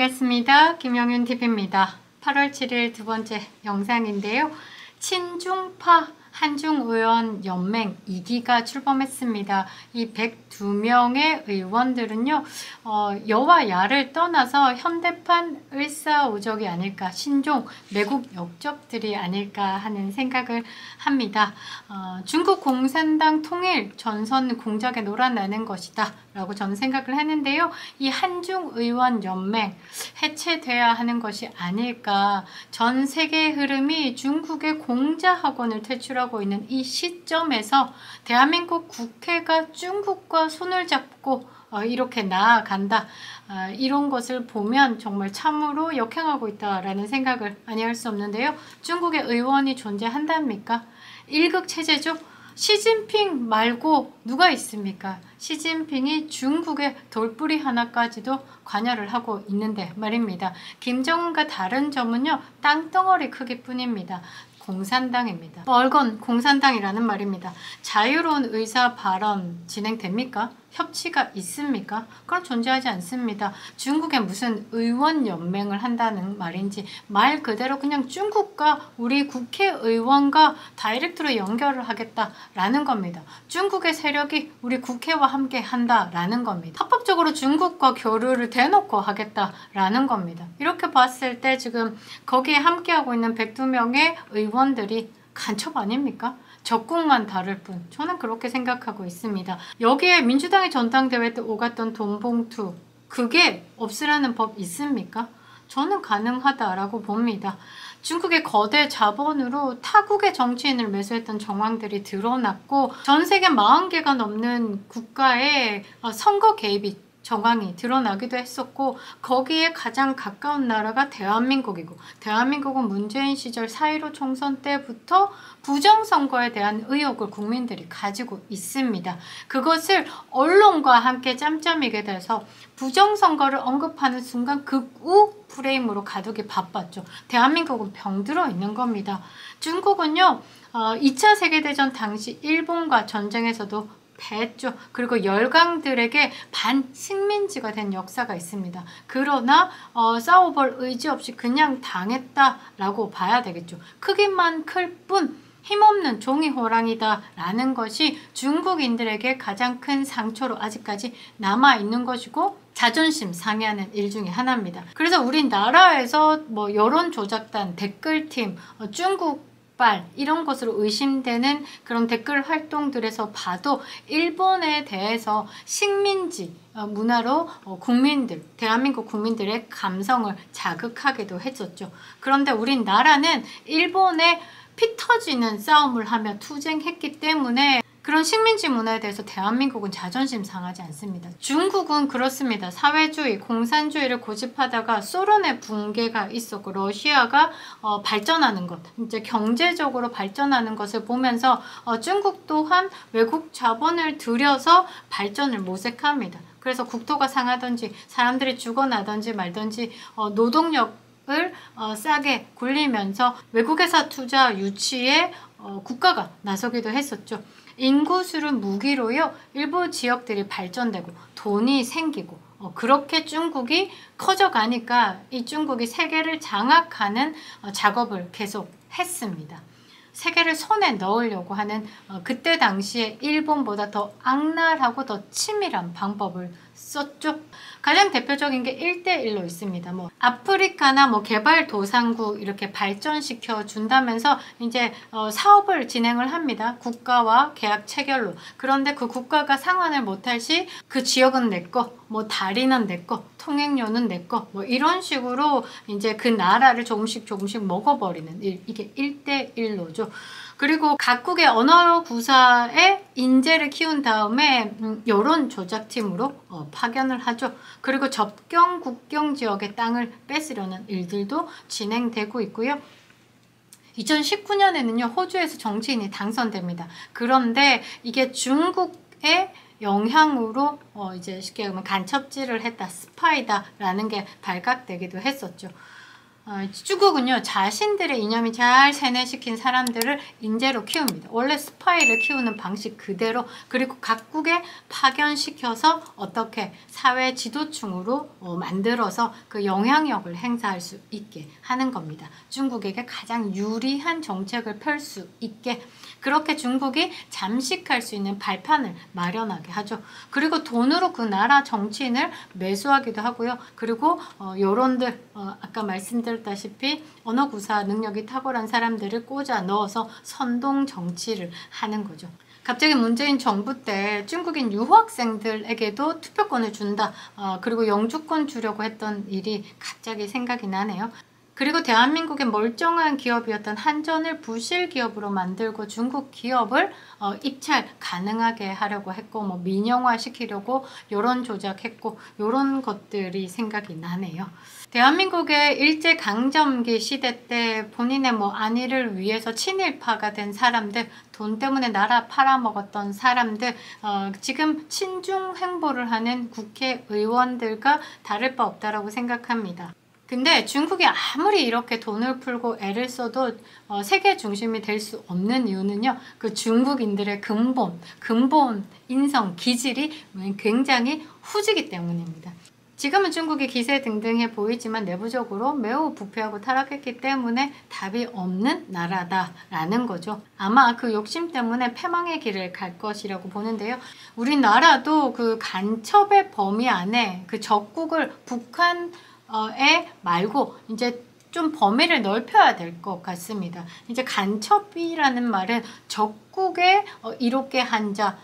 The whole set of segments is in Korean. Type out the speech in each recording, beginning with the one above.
반갑습니다. 김영윤TV입니다. 8월 7일 두 번째 영상인데요. 친중파 한중의원 연맹 2기가 출범했습니다. 이 102명의 의원들은요, 여와 야를 떠나서 현대판 을사오적이 아닐까, 신종 매국 역적들이 아닐까 하는 생각을 합니다. 중국 공산당 통일 전선 공작에 놀아나는 것이다 라고 저는 생각을 했는데요. 이 한중의원 연맹 해체돼야 하는 것이 아닐까. 전 세계의 흐름이 중국의 공자학원을 퇴출하고 있는 이 시점에서 대한민국 국회가 중국과 손을 잡고 이렇게 나아간다. 이런 것을 보면 정말 참으로 역행하고 있다라는 생각을 아니할 수 없는데요. 중국의 의원이 존재한답니까? 일극 체제죠. 시진핑 말고 누가 있습니까? 시진핑이 중국의 돌뿌리 하나까지도 관여를 하고 있는데 말입니다. 김정은과 다른 점은요, 땅덩어리 크기뿐입니다. 공산당입니다. 얼건 공산당이라는 말입니다. 자유로운 의사 발언 진행됩니까? 협치가 있습니까? 그건 존재하지 않습니다. 중국에 무슨 의원 연맹을 한다는 말인지 말 그대로 그냥 중국과 우리 국회의원과 다이렉트로 연결을 하겠다라는 겁니다. 중국의 세력이 우리 국회와 함께 한다라는 겁니다. 합법적으로 중국과 교류를 대놓고 하겠다라는 겁니다. 이렇게 봤을 때 지금 거기에 함께하고 있는 102명의 의원들이 간첩 아닙니까? 적국만 다를 뿐. 저는 그렇게 생각하고 있습니다. 여기에 민주당의 전당대회 때 오갔던 돈봉투, 그게 없으라는 법 있습니까? 저는 가능하다라고 봅니다. 중국의 거대 자본으로 타국의 정치인을 매수했던 정황들이 드러났고, 전 세계 40개가 넘는 국가의 선거 개입이 정황이 드러나기도 했었고, 거기에 가장 가까운 나라가 대한민국이고, 대한민국은 문재인 시절 4.15 총선 때부터 부정선거에 대한 의혹을 국민들이 가지고 있습니다. 그것을 언론과 함께 짬짬이게 돼서 부정선거를 언급하는 순간 극우 프레임으로 가두기 바빴죠. 대한민국은 병들어 있는 겁니다. 중국은요, 2차 세계대전 당시 일본과 전쟁에서도 패했죠. 그리고 열강들에게 반식민지가 된 역사가 있습니다. 그러나 싸워볼 의지 없이 그냥 당했다라고 봐야 되겠죠. 크기만 클 뿐 힘없는 종이 호랑이다 라는 것이 중국인들에게 가장 큰 상처로 아직까지 남아있는 것이고, 자존심 상해하는 일 중에 하나입니다. 그래서 우리나라에서 뭐 여론 조작단, 댓글팀, 중국 이런 것으로 의심되는 그런 댓글 활동들에서 봐도 일본에 대해서 식민지 문화로 국민들, 대한민국 국민들의 감성을 자극하기도 했었죠. 그런데 우리나라는 일본에 피 터지는 싸움을 하며 투쟁했기 때문에 그런 식민지 문화에 대해서 대한민국은 자존심 상하지 않습니다. 중국은 그렇습니다. 사회주의, 공산주의를 고집하다가 소련의 붕괴가 있었고, 러시아가 발전하는 것, 이제 경제적으로 발전하는 것을 보면서 중국 또한 외국 자본을 들여서 발전을 모색합니다. 그래서 국토가 상하든지 사람들이 죽어나든지 말든지 노동력 을 싸게 굴리면서 외국에서 투자 유치에 국가가 나서기도 했었죠. 인구수를 무기로요, 일부 지역들이 발전되고 돈이 생기고 그렇게 중국이 커져가니까 이 중국이 세계를 장악하는 작업을 계속 했습니다. 세계를 손에 넣으려고 하는 그때 당시에 일본보다 더 악랄하고 더 치밀한 방법을 썼죠. 가장 대표적인 게 1대1로 있습니다. 뭐 아프리카나 뭐 개발도상국 이렇게 발전시켜 준다면서 이제 사업을 진행을 합니다. 국가와 계약 체결로. 그런데 그 국가가 상환을 못할 시 그 지역은 내 거, 뭐 다리는 내 거, 통행료는 내 거, 뭐 이런 식으로 이제 그 나라를 조금씩 먹어버리는 일, 이게 1대1로죠. 그리고 각국의 언어 구사에 인재를 키운 다음에 여론 조작팀으로 파견을 하죠. 그리고 접경 국경 지역의 땅을 뺏으려는 일들도 진행되고 있고요. 2019년에는요, 호주에서 정치인이 당선됩니다. 그런데 이게 중국의 영향으로 이제 쉽게 말하면 간첩질을 했다, 스파이다라는 게 발각되기도 했었죠. 중국은요, 자신들의 이념이 잘 세뇌시킨 사람들을 인재로 키웁니다. 원래 스파이를 키우는 방식 그대로, 그리고 각국에 파견시켜서 어떻게 사회 지도층으로 만들어서 그 영향력을 행사할 수 있게 하는 겁니다. 중국에게 가장 유리한 정책을 펼 수 있게, 그렇게 중국이 잠식할 수 있는 발판을 마련하게 하죠. 그리고 돈으로 그 나라 정치인을 매수하기도 하고요. 그리고 여론들, 아까 말씀드렸다시피 언어 구사 능력이 탁월한 사람들을 꽂아 넣어서 선동 정치를 하는 거죠. 갑자기 문재인 정부 때 중국인 유학생들에게도 투표권을 준다. 그리고 영주권 주려고 했던 일이 갑자기 생각이 나네요. 그리고 대한민국의 멀쩡한 기업이었던 한전을 부실 기업으로 만들고 중국 기업을 입찰 가능하게 하려고 했고, 뭐 민영화 시키려고 여론 조작했고, 이런 것들이 생각이 나네요. 대한민국의 일제강점기 시대 때 본인의 뭐 안위를 위해서 친일파가 된 사람들, 돈 때문에 나라 팔아먹었던 사람들, 지금 친중 행보를 하는 국회의원들과 다를 바 없다라고 생각합니다. 근데 중국이 아무리 이렇게 돈을 풀고 애를 써도 세계 중심이 될 수 없는 이유는요, 그 중국인들의 근본 인성, 기질이 굉장히 후지기 때문입니다. 지금은 중국이 기세등등해 보이지만 내부적으로 매우 부패하고 타락했기 때문에 답이 없는 나라다라는 거죠. 아마 그 욕심 때문에 패망의 길을 갈 것이라고 보는데요. 우리나라도 그 간첩의 범위 안에 그 적국을 북한에 말고 이제 좀 범위를 넓혀야 될 것 같습니다. 이제 간첩이라는 말은 적국에 이롭게 한 자,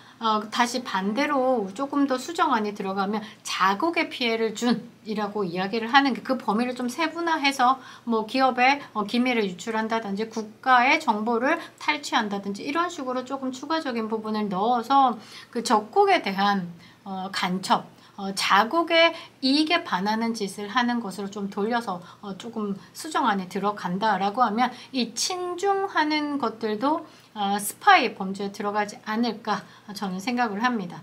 다시 반대로 조금 더 수정안이 들어가면 자국에 피해를 준 이라고 이야기를 하는 게, 그 범위를 좀 세분화해서 뭐 기업의 기밀을 유출한다든지 국가의 정보를 탈취한다든지 이런 식으로 조금 추가적인 부분을 넣어서 그 적국에 대한 간첩, 자국의 이익에 반하는 짓을 하는 것으로 좀 돌려서 조금 수정안에 들어간다라고 하면 이 친중하는 것들도 스파이 범죄에 들어가지 않을까 저는 생각을 합니다.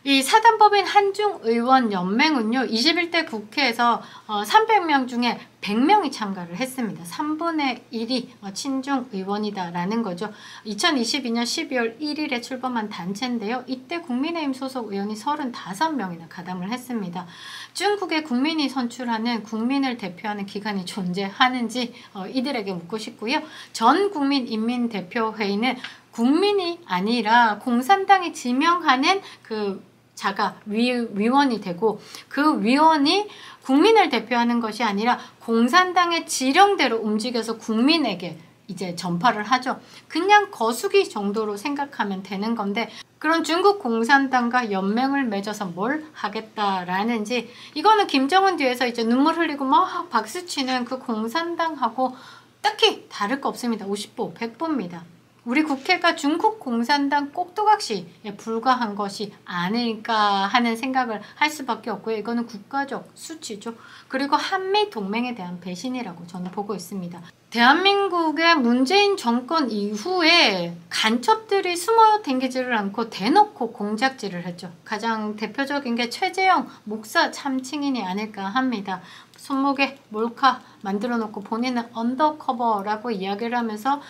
이 사단법인 한중의원연맹은요, 21대 국회에서 300명 중에 100명이 참가를 했습니다. 3분의 1이 친중 의원이다라는 거죠. 2022년 12월 1일에 출범한 단체인데요. 이때 국민의힘 소속 의원이 35명이나 가담을 했습니다. 중국의 국민이 선출하는 국민을 대표하는 기관이 존재하는지 이들에게 묻고 싶고요. 전국민인민대표회의는 국민이 아니라 공산당이 지명하는 그 자가 위원이 되고, 그 위원이 국민을 대표하는 것이 아니라 공산당의 지령대로 움직여서 국민에게 이제 전파를 하죠. 그냥 거수기 정도로 생각하면 되는 건데, 그런 중국 공산당과 연맹을 맺어서 뭘 하겠다라는지, 이거는 김정은 뒤에서 이제 눈물 흘리고 막 박수치는 그 공산당하고 딱히 다를 거 없습니다. 50보, 100보입니다. 우리 국회가 중국 공산당 꼭두각시에 불과한 것이 아닐까 하는 생각을 할 수밖에 없고요. 이거는 국가적 수치죠. 그리고 한미 동맹에 대한 배신이라고 저는 보고 있습니다. 대한민국의 문재인 정권 이후에 간첩들이 숨어 댕기지를 않고 대놓고 공작질을 했죠. 가장 대표적인 게 최재형 목사 참칭인이 아닐까 합니다. 손목에 몰카 만들어 놓고 본인은 언더커버라고 이야기를 하면서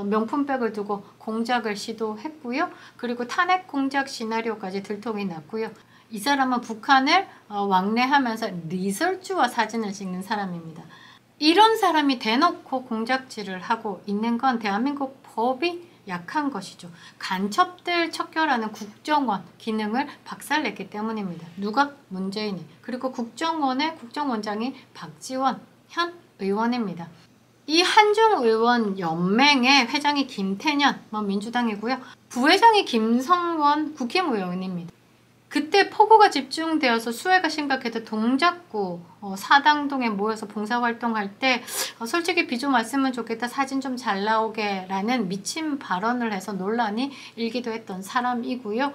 명품백을 두고 공작을 시도했고요. 그리고 탄핵 공작 시나리오까지 들통이 났고요. 이 사람은 북한을 왕래하면서 리설주와 사진을 찍는 사람입니다. 이런 사람이 대놓고 공작질을 하고 있는 건 대한민국 법이 약한 것이죠. 간첩들 척결하는 국정원 기능을 박살냈기 때문입니다. 누가? 문재인이. 그리고 국정원의 국정원장이 박지원 현 의원입니다. 이 한중의원 연맹의 회장이 김태년 민주당이고요. 부회장이 김성원 국힘의원입니다. 그때 폭우가 집중되어서 수해가 심각해서 동작구 사당동에 모여서 봉사활동할 때 솔직히 비 좀 왔으면 좋겠다, 사진 좀 잘 나오게 라는 미친 발언을 해서 논란이 일기도 했던 사람이고요.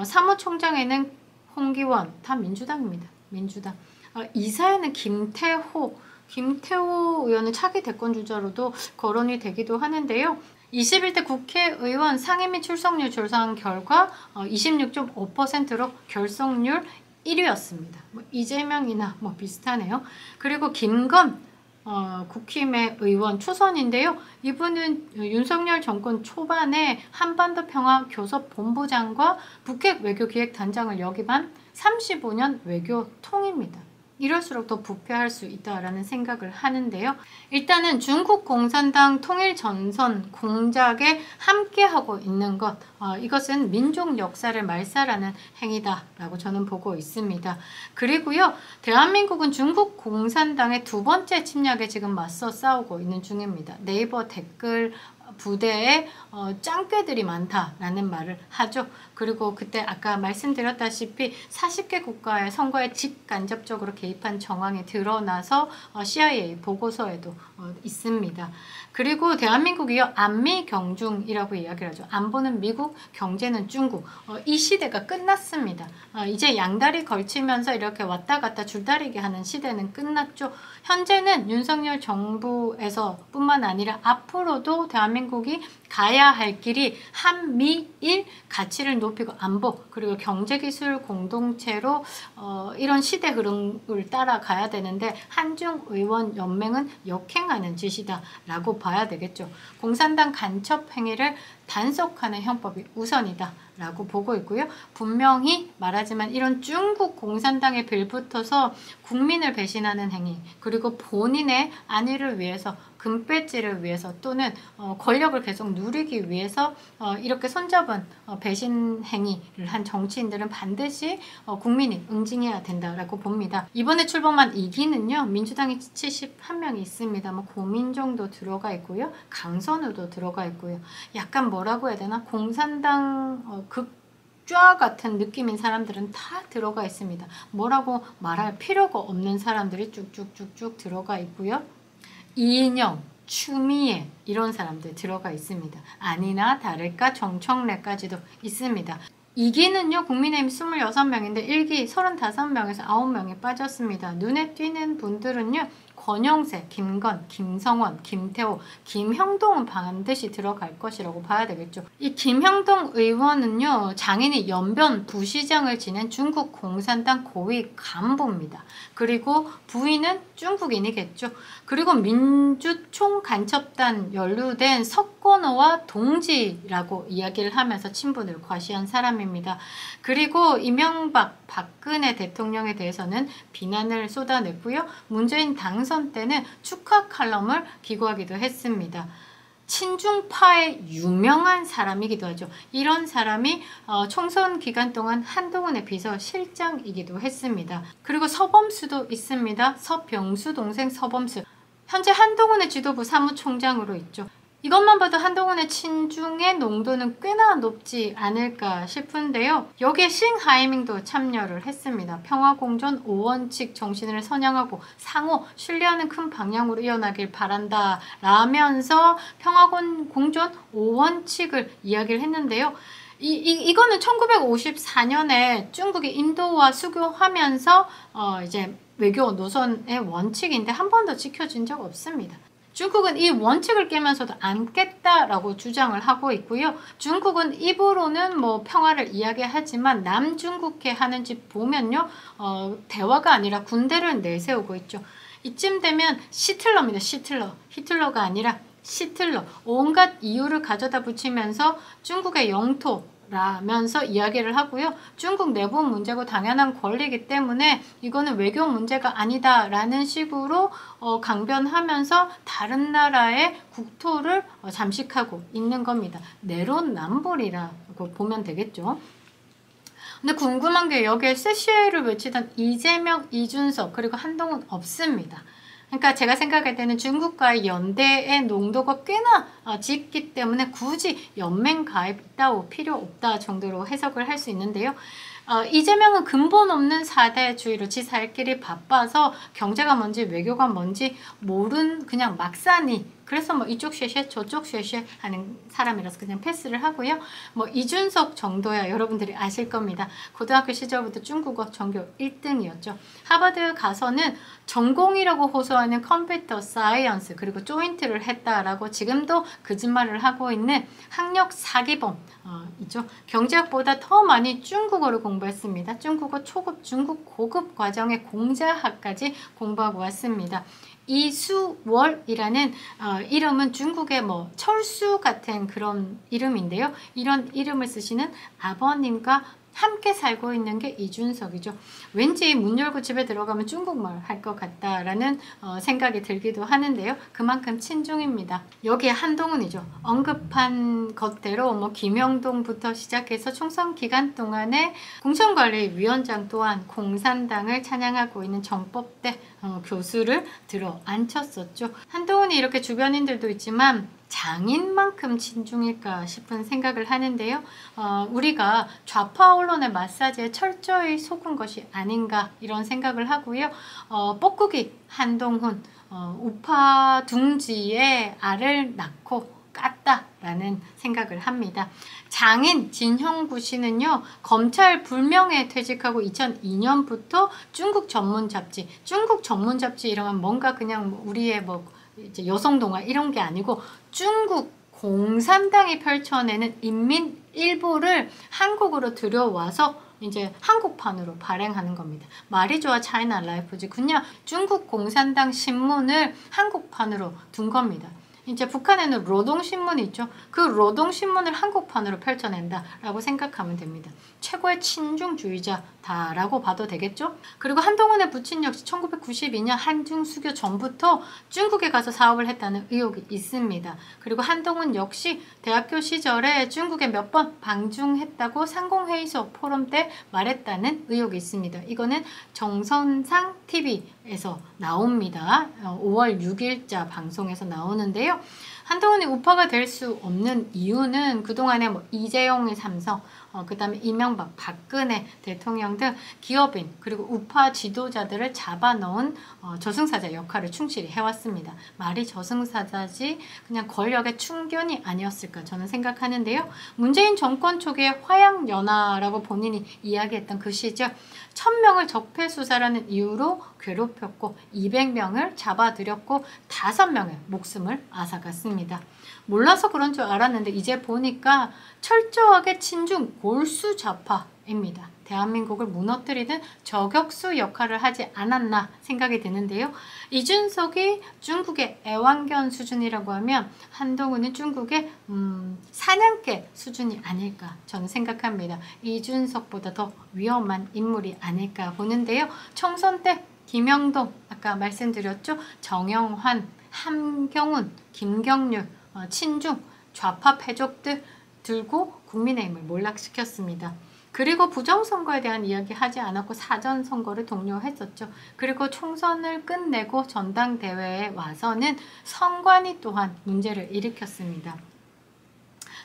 사무총장에는 홍기원, 다 민주당입니다. 민주당. 이사에는 김태호 의원은 차기 대권주자로도 거론이 되기도 하는데요. 21대 국회의원 상임위 출석률 조사한 결과 26.5%로 결석률 1위였습니다. 이재명이나 비슷하네요. 그리고 김건 국힘의 의원 초선인데요. 이분은 윤석열 정권 초반에 한반도 평화 교섭본부장과 북핵 외교기획단장을 역임한 35년 외교통입니다. 이럴수록 더 부패할 수 있다라는 생각을 하는데요. 일단은 중국 공산당 통일 전선 공작에 함께하고 있는 것, 이것은 민족 역사를 말살하는 행위다라고 저는 보고 있습니다. 그리고요, 대한민국은 중국 공산당의 두 번째 침략에 지금 맞서 싸우고 있는 중입니다. 네이버 댓글 부대에 짱깨들이 많다라는 말을 하죠. 그리고 그때 아까 말씀드렸다시피 40개 국가의 선거에 직간접적으로 개입한 정황이 드러나서 CIA 보고서에도 있습니다. 그리고 대한민국이요, 안미 경중이라고 이야기를 하죠. 안보는 미국, 경제는 중국. 이 시대가 끝났습니다. 이제 양다리 걸치면서 이렇게 왔다 갔다 줄다리기 하는 시대는 끝났죠. 현재는 윤석열 정부에서 뿐만 아니라 앞으로도 대한민국이 가야 할 길이 한미일 가치를 높이고 안보 그리고 경제기술 공동체로 이런 시대 흐름을 따라가야 되는데 한중의원연맹은 역행하는 짓이다라고 봐야 되겠죠. 공산당 간첩 행위를 단속하는 형법이 우선이다 라고 보고 있고요. 분명히 말하지만 이런 중국 공산당에 빌붙어서 국민을 배신하는 행위, 그리고 본인의 안위를 위해서, 금배지를 위해서 또는 권력을 계속 누리기 위해서 이렇게 손잡은 배신 행위를 한 정치인들은 반드시 국민이 응징해야 된다라고 봅니다. 이번에 출범한 2기는요, 민주당이 71명이 있습니다. 뭐 고민정도 들어가 있고요, 강선우도 들어가 있고요. 약간 뭐라고 해야 되나, 공산당 극좌 같은 느낌인 사람들은 다 들어가 있습니다. 뭐라고 말할 필요가 없는 사람들이 쭉쭉쭉쭉 들어가 있고요. 이인영, 추미애 이런 사람들 들어가 있습니다. 아니나 다를까 정청래까지도 있습니다. 2기는요, 국민의힘 26명인데 1기 35명에서 9명이 빠졌습니다. 눈에 띄는 분들은요, 권영세, 김건, 김성원, 김태호, 김형동은 반드시 들어갈 것이라고 봐야 되겠죠. 이 김형동 의원은요, 장인이 연변 부시장을 지낸 중국 공산당 고위 간부입니다. 그리고 부인은 중국인이겠죠. 그리고 민주총간첩단 연루된 석건호와 동지라고 이야기를 하면서 친분을 과시한 사람입니다. 그리고 이명박, 박근혜 대통령에 대해서는 비난을 쏟아냈고요. 문재인 당선 때는 축하 칼럼을 기고하기도 했습니다. 친중파의 유명한 사람이기도 하죠. 이런 사람이 총선 기간 동안 한동훈의 비서실장이기도 했습니다. 그리고 서범수도 있습니다. 서병수 동생 서범수. 현재 한동훈의 지도부 사무총장으로 있죠. 이것만 봐도 한동훈의 친중의 농도는 꽤나 높지 않을까 싶은데요. 여기에 싱하이밍도 참여를 했습니다. 평화공존 5원칙 정신을 선양하고 상호 신뢰하는 큰 방향으로 이어나길 바란다 라면서 평화공존 5원칙을 이야기를 했는데요. 이거는 1954년에 중국이 인도와 수교하면서 이제 외교 노선의 원칙인데 한 번도 지켜진 적 없습니다. 중국은 이 원칙을 깨면서도 안 깼다라고 주장을 하고 있고요. 중국은 입으로는 뭐 평화를 이야기하지만 남중국해 하는 짓 보면요, 대화가 아니라 군대를 내세우고 있죠. 이쯤 되면 시틀러입니다. 히틀러가 아니라 시틀러. 온갖 이유를 가져다 붙이면서 중국의 영토 라면서 이야기를 하고요. 중국 내부 문제고 당연한 권리이기 때문에 이거는 외교 문제가 아니다라는 식으로 강변하면서 다른 나라의 국토를 잠식하고 있는 겁니다. 내로남불이라고 보면 되겠죠. 근데 궁금한 게 여기에 세시를 외치던 이재명, 이준석 그리고 한동훈 없습니다. 그러니까 제가 생각할 때는 중국과의 연대의 농도가 꽤나 짙기 때문에 굳이 연맹 가입 따위 필요 없다 정도로 해석을 할 수 있는데요. 이재명은 근본 없는 4대주의로 지 살 길이 바빠서 경제가 뭔지 외교가 뭔지 모른 그냥 막사니, 그래서 뭐 이쪽 쉐쉐 저쪽 쉐쉐 하는 사람이라서 그냥 패스를 하고요. 뭐 이준석 정도야 여러분들이 아실 겁니다. 고등학교 시절부터 중국어 전교 1등이었죠. 하버드 가서는 전공이라고 호소하는 컴퓨터 사이언스 그리고 조인트를 했다라고 지금도 거짓말을 하고 있는 학력 사기범 이죠. 경제학보다 더 많이 중국어를 공부했습니다. 중국어 초급, 중국 고급 과정의 공자학까지 공부하고 왔습니다. 이수월이라는 이름은 중국의 뭐 철수 같은 그런 이름인데요. 이런 이름을 쓰시는 아버님과 함께 살고 있는 게 이준석이죠. 왠지 문 열고 집에 들어가면 중국말 할 것 같다라는 생각이 들기도 하는데요. 그만큼 친중입니다. 여기에 한동훈이죠. 언급한 것대로 뭐 김영동부터 시작해서 총선 기간 동안에 공천관리위원장 또한 공산당을 찬양하고 있는 정법대 교수를 들어 앉혔었죠. 한동훈이 이렇게 주변인들도 있지만 장인만큼 친중일까 싶은 생각을 하는데요. 우리가 좌파 언론의 마사지에 철저히 속은 것이 아닌가 이런 생각을 하고요. 뻐꾸기 한동훈 우파 둥지에 알을 낳고 깠다라는 생각을 합니다. 장인 진형구 씨는요. 검찰 불명예 퇴직하고 2002년부터 중국 전문 잡지 이러면 뭔가 그냥 우리의 뭐 이제 여성동화 이런 게 아니고 중국 공산당이 펼쳐내는 인민일보를 한국으로 들여와서 이제 한국판으로 발행하는 겁니다. 말이 좋아 차이나 라이프지 그냥 중국 공산당 신문을 한국판으로 둔 겁니다. 이제 북한에는 노동신문이 있죠. 그 노동신문을 한국판으로 펼쳐낸다라고 생각하면 됩니다. 최고의 친중주의자다라고 봐도 되겠죠. 그리고 한동훈의 부친 역시 1992년 한중수교 전부터 중국에 가서 사업을 했다는 의혹이 있습니다. 그리고 한동훈 역시 대학교 시절에 중국에 몇 번 방중했다고 상공회의소 포럼 때 말했다는 의혹이 있습니다. 이거는 정선상 TV에서 나옵니다. 5월 6일자 방송에서 나오는데요. 한동훈이 우파가 될 수 없는 이유는 그동안에 뭐 이재용의 삼성, 그 다음에 이명박, 박근혜 대통령 등 기업인 그리고 우파 지도자들을 잡아넣은 저승사자 역할을 충실히 해왔습니다. 말이 저승사자지 그냥 권력의 충견이 아니었을까 저는 생각하는데요. 문재인 정권 초기에 화양연화라고 본인이 이야기했던 그 시절 1000명을 적폐수사라는 이유로 괴롭혔고 200명을 잡아들였고 5명의 목숨을 앗아갔습니다. 몰라서 그런 줄 알았는데 이제 보니까 철저하게 친중 골수 좌파입니다. 대한민국을 무너뜨리는 저격수 역할을 하지 않았나 생각이 드는데요. 이준석이 중국의 애완견 수준이라고 하면 한동훈은 중국의 사냥개 수준이 아닐까 저는 생각합니다. 이준석보다 더 위험한 인물이 아닐까 보는데요. 총선 때 김영동 아까 말씀드렸죠. 정영환, 함경훈, 김경률, 친중, 좌파 패족들 들고 국민의힘을 몰락시켰습니다. 그리고 부정선거에 대한 이야기 하지 않았고 사전선거를 독려했었죠. 그리고 총선을 끝내고 전당대회에 와서는 선관위 또한 문제를 일으켰습니다.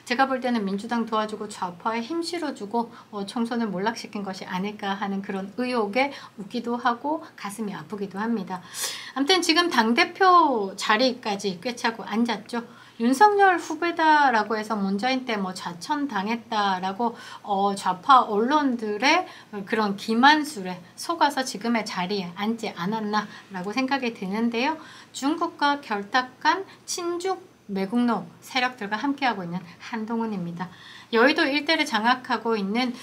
제가 볼 때는 민주당 도와주고 좌파에 힘 실어주고 총선을 몰락시킨 것이 아닐까 하는 그런 의혹에 웃기도 하고 가슴이 아프기도 합니다. 아무튼 지금 당대표 자리까지 꿰차고 앉았죠. 윤석열 후배다라고 해서 문재인 때 뭐 좌천당했다라고 좌파 언론들의 그런 기만술에 속아서 지금의 자리에 앉지 않았나라고 생각이 드는데요. 중국과 결탁한 친중 매국노 세력들과 함께하고 있는 한동훈입니다. 여의도 일대를 장악하고 있는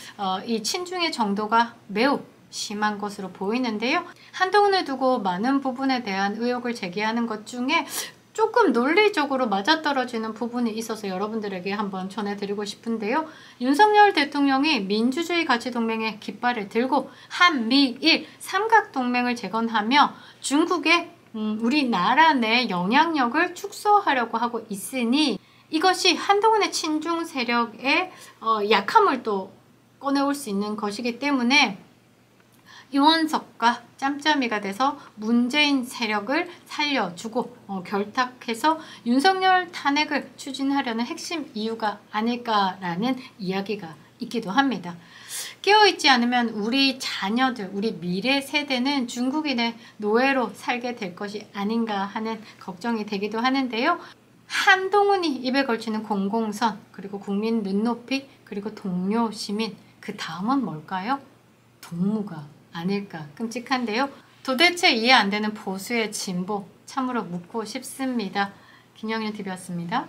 이 친중의 정도가 매우 심한 것으로 보이는데요. 한동훈을 두고 많은 부분에 대한 의혹을 제기하는 것 중에 조금 논리적으로 맞아떨어지는 부분이 있어서 여러분들에게 한번 전해드리고 싶은데요. 윤석열 대통령이 민주주의 가치동맹의 깃발을 들고 한미일 삼각동맹을 재건하며 중국의 우리나라 내 영향력을 축소하려고 하고 있으니 이것이 한동훈의 친중 세력의 약함을 또 꺼내올 수 있는 것이기 때문에 이원석과 짬짬이가 돼서 문재인 세력을 살려주고 결탁해서 윤석열 탄핵을 추진하려는 핵심 이유가 아닐까라는 이야기가 있기도 합니다. 깨어있지 않으면 우리 자녀들, 우리 미래 세대는 중국인의 노예로 살게 될 것이 아닌가 하는 걱정이 되기도 하는데요. 한동훈이 입에 걸치는 공공선, 그리고 국민 눈높이, 그리고 동료 시민, 그 다음은 뭘까요? 동무가 아닐까 끔찍한데요. 도대체 이해 안 되는 보수의 진보 참으로 묻고 싶습니다. 김영윤TV였습니다.